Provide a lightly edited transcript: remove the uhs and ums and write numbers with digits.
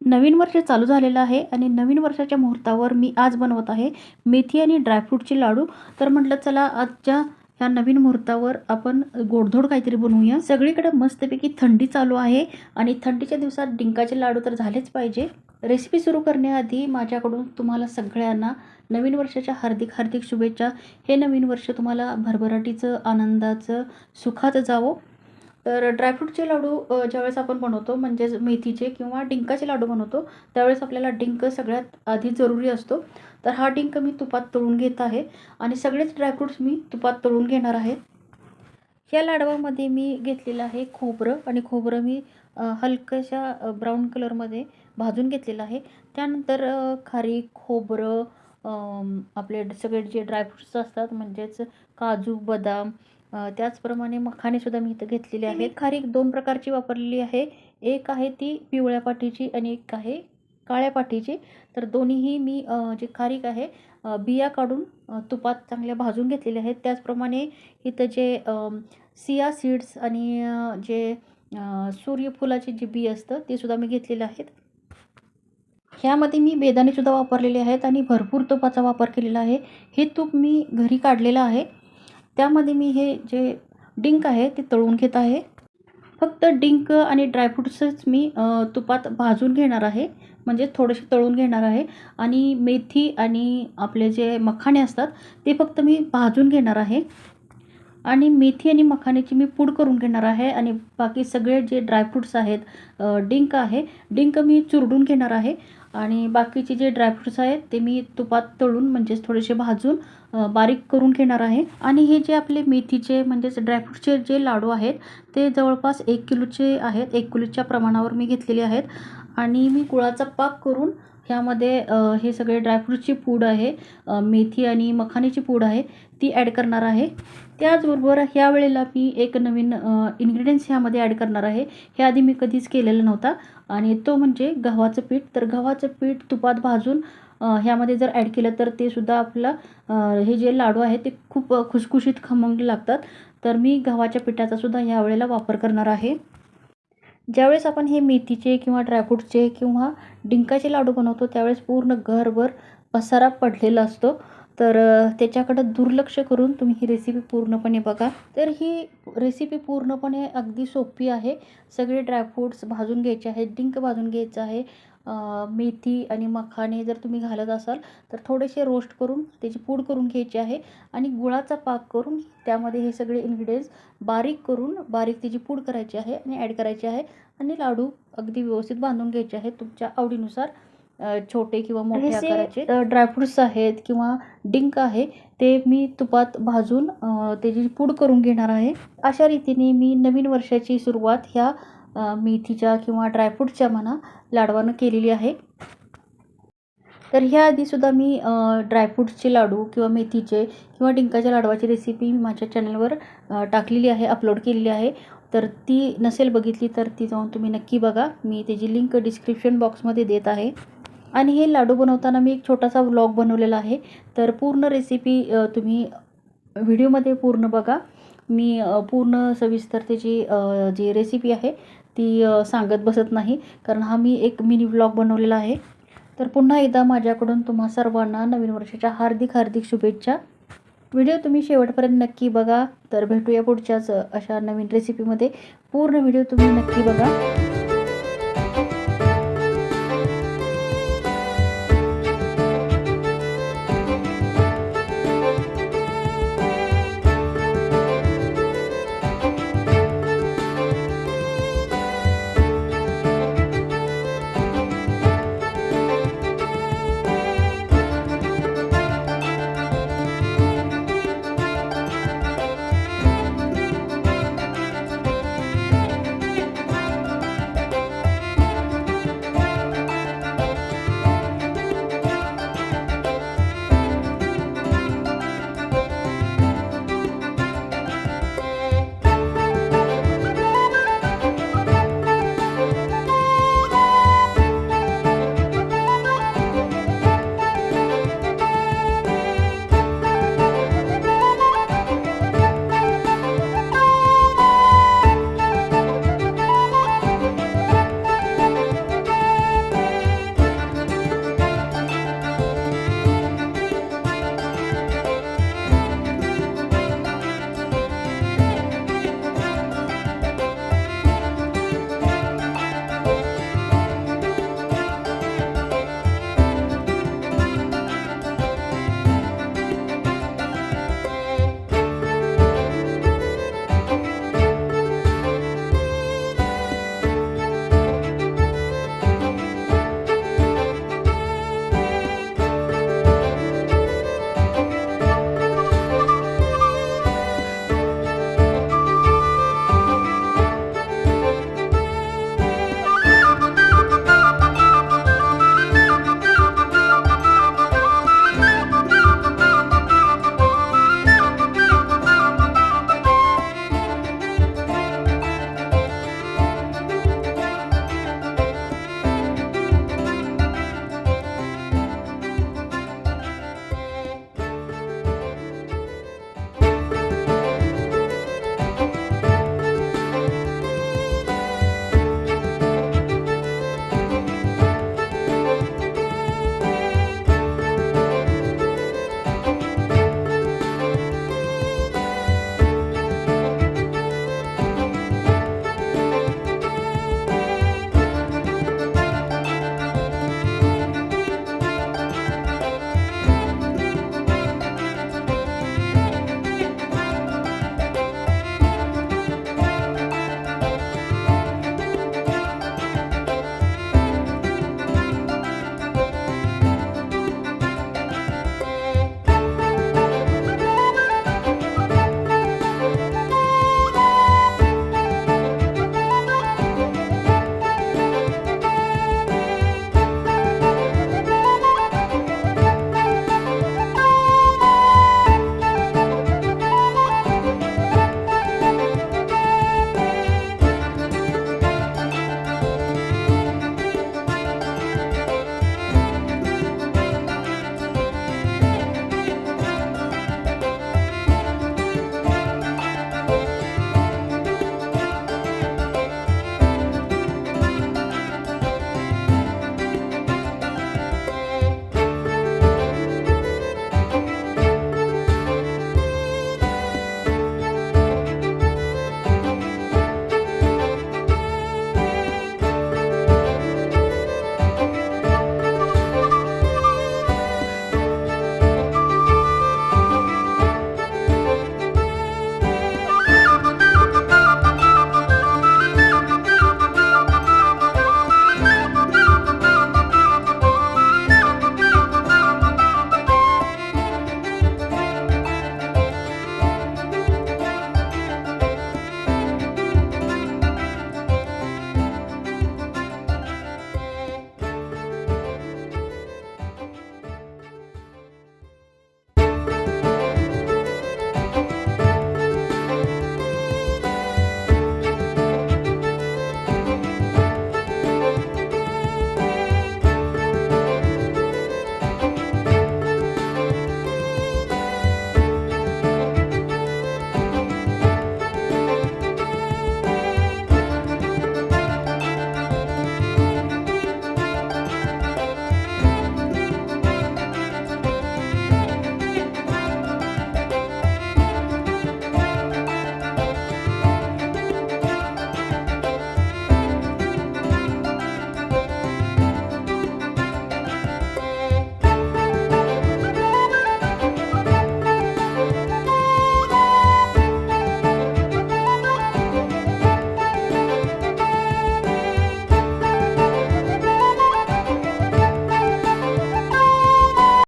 नवीन वर्ष चालू झालेलं आहे आणि नवीन वर्षाच्या मुहूर्तावर मी आज बनवत आहे मेथी आणि ड्रायफ्रूटचे लाडू. तर म्हटलं चला आजच्या ह्या नवीन मुहूर्तावर आपण गोडधोड काहीतरी बनवूया. सगळीकडे मस्तपैकी थंडी चालू आहे आणि थंडीच्या दिवसात डिंकाचे लाडू तर झालेच पाहिजे. रेसिपी सुरू करण्याआधी माझ्याकडून तुम्हाला सगळ्यांना नवीन वर्षाच्या हार्दिक हार्दिक शुभेच्छा. हे नवीन वर्ष तुम्हाला भरभराटीचं, आनंदाचं, सुखाचं जावो. तर ड्रायफ्रूटचे लाडू ज्यावेळेस आपण बनवतो म्हणजेच मेथीचे किंवा डिंकाचे लाडू बनवतो त्यावेळेस आपल्याला डिंक सगळ्यात आधी जरुरी असतो. तर हा डिंक मी तुपात तळून घेत आहे आणि सगळेच ड्रायफ्रूट्स मी तुपात तळून घेणार आहे. या लाडवामध्ये मी घेतलेलं आहे खोबरं आणि खोबरं मी हलकशा ब्राऊन कलरमध्ये भाजून घेतलेलं आहे. त्यानंतर खारीक, खोबरं, आपले सगळे जे ड्रायफ्रूट्स असतात म्हणजेच काजू, बदाम, त्याचप्रमाणे मखाणेसुद्धा मी इथं घेतलेले आहेत. खारीक 2 प्रकारची वापरलेली आहे. एक आहे ती पिवळ्या पाटीची आणि एक आहे काळ्या पाटीची. तर दोन्हीही मी जे खारीक आहे बिया काढून तुपात चांगल्या भाजून घेतलेले आहेत. त्याचप्रमाणे इथं जे सिया सीड्स आणि जे सूर्यफुलाचे जे बी असतं ते सुद्धा मी घेतलेले आहेत. ह्यामध्ये मी बेदाणेसुद्धा वापरलेले आहेत आणि भरपूर तुपाचा वापर केलेला आहे. हे तूप मी घरी काढलेलं आहे. त्यामध्ये मी हे जे डिंक आहे ते तळून घेत आहे. फक्त डिंक आणि ड्रायफ्रूट्सच मी तुपात भाजून घेणार आहे, म्हणजे थोडेसे तळून घेणार आहे आणि मेथी आणि आपले जे मखाणे असतात ते फक्त मी भाजून घेणार आहे आणि मेथी आणि मखाण्याची मी पूड करून घेणार आहे आणि बाकी सगळे जे ड्रायफ्रूट्स आहेत, डिंक आहे, डिंक मी चुरडून घेणार आहे आणि बाकीचे जे ड्रायफ्रूट्स आहेत ते मी तुपात तळून म्हणजेच थोडेसे भाजून बारीक करून घेणार आहे. आणि हे जे आपले मेथीचे म्हणजेच ड्रायफ्रूटचे जे लाडू आहेत ते जवळपास 1 किलोचे आहेत. 1 किलोच्या प्रमाणावर मी घेतलेले आहेत आणि मी गुळाचा पाक करून ह्यामध्ये हे सगळे ड्रायफ्रूटची पूड आहे, मेथी आणि मखाण्याची पूड आहे ती ॲड करणार आहे. त्याचबरोबर ह्या वेळेला मी एक नवीन इन्ग्रेडियंट्स ह्यामध्ये ॲड करणार आहे. हे आधी मी कधीच केलेलं नव्हता आणि तो म्हणजे गव्हाचं पीठ. तर गव्हाचं पीठ तुपात भाजून ह्यामध्ये जर ॲड केलं तर ते सुद्धा आपलं हे जे लाडू आहे ते खूप खुसखुशीत खमंग लागतात. तर मी गव्हाच्या पिठाचा सुद्धा ह्या वेळेला वापर करणार आहे. ज्यावेळेस आपण हे मेथीचे किंवा ड्रायफ्रूटचे किंवा डिंकाचे लाडू बनवतो त्यावेळेस पूर्ण घरभर पसारा पडलेला असतो. तर त्याच्याकडं दुर्लक्ष करून तुम्ही ही रेसिपी पूर्णपणे बघा. तर ही रेसिपी पूर्णपणे अगदी सोपी आहे. सगळे ड्रायफ्रूट्स भाजून घ्यायचे आहेत, डिंक भाजून घ्यायचं आहे, मेथी आणि मखाणे जर तुम्ही घालत असाल तर थोडेसे रोस्ट करून त्याची पूड करून घ्यायची आहे आणि गुळाचा पाक करून त्यामध्ये हे सगळे इन्ग्रेडियंट्स बारीक करून बारीक त्याची पूड करायची आहे आणि ॲड करायची आहे आणि लाडू अगदी व्यवस्थित बांधून घ्यायचे आहेत तुमच्या आवडीनुसार, छोटे किंवा मोठे आकाराचे. ड्रायफ्रूट्स आहेत किंवा डिंक आहे ते मी तुपात भाजून त्याची पूड करून घेणार आहे. अशा रीतीने मी नवीन वर्षाची सुरुवात ह्या मेथीच्या किंवा ड्रायफ्रूटच्या म्हणा लाडवानं केलेली आहे. तर ह्याआधीसुद्धा मी ड्रायफ्रूट्सचे लाडू किंवा मेथीचे किंवा डिंकाच्या लाडवाची रेसिपी माझ्या चॅनलवर टाकलेली आहे, अपलोड केलेली आहे. तर ती नसेल बघितली तर ती जाऊन तुम्ही नक्की बघा. मी त्याची लिंक डिस्क्रिप्शन बॉक्समध्ये देत आहे. आणि हे लाडू बनवताना मी एक छोटासा व्लॉग बनवलेला आहे. तर पूर्ण रेसिपी तुम्ही व्हिडिओमध्ये पूर्ण बघा. मी पूर्ण सविस्तर त्याची जी रेसिपी आहे ती सांगत बसत नाही, कारण हा मी एक मिनी व्लॉग बनवलेला आहे. तर पुन्हा एकदा माझ्याकडून तुम्हा सर्वांना नवीन वर्षाच्या हार्दिक हार्दिक शुभेच्छा. व्हिडिओ तुम्ही शेवटपर्यंत नक्की बघा. तर भेटूया पुढच्याच अशा नवीन रेसिपीमध्ये. पूर्ण व्हिडिओ तुम्ही नक्की बघा.